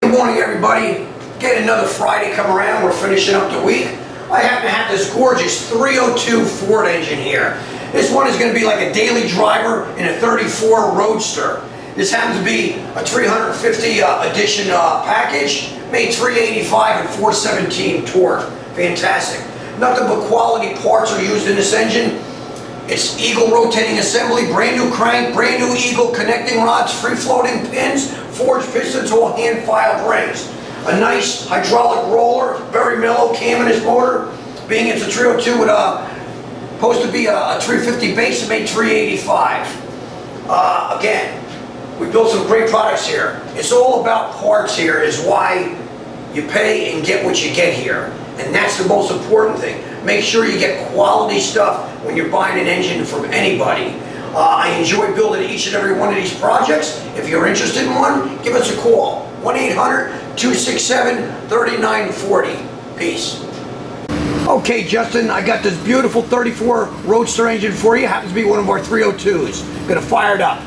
Good morning, everybody. Getting another Friday come around. We're finishing up the week. I happen to have this gorgeous 302 Ford engine here. This one is going to be like a daily driver in a 34 Roadster. This happens to be a 350 edition package, made 385 and 417 torque. Fantastic. Nothing but quality parts are used in this engine. It's Eagle rotating assembly, brand new crank, brand new Eagle connecting rods, free floating pins, forged pistons, all hand filed rings. A nice hydraulic roller, very mellow cam in this motor. Being it's a 302 with supposed to be a 350 base, it made 385. Again, we built some great products here. It's all about parts here, is why you pay and get what you get here. And that's the most important thing. Make sure you get quality stuff when you're buying an engine from anybody. I enjoy building each and every one of these projects. If you're interested in one, give us a call. 1-800-267-3940. Peace. Okay, Justin, I got this beautiful 34 Roadster engine for you. Happens to be one of our 302s. Gonna fire it up.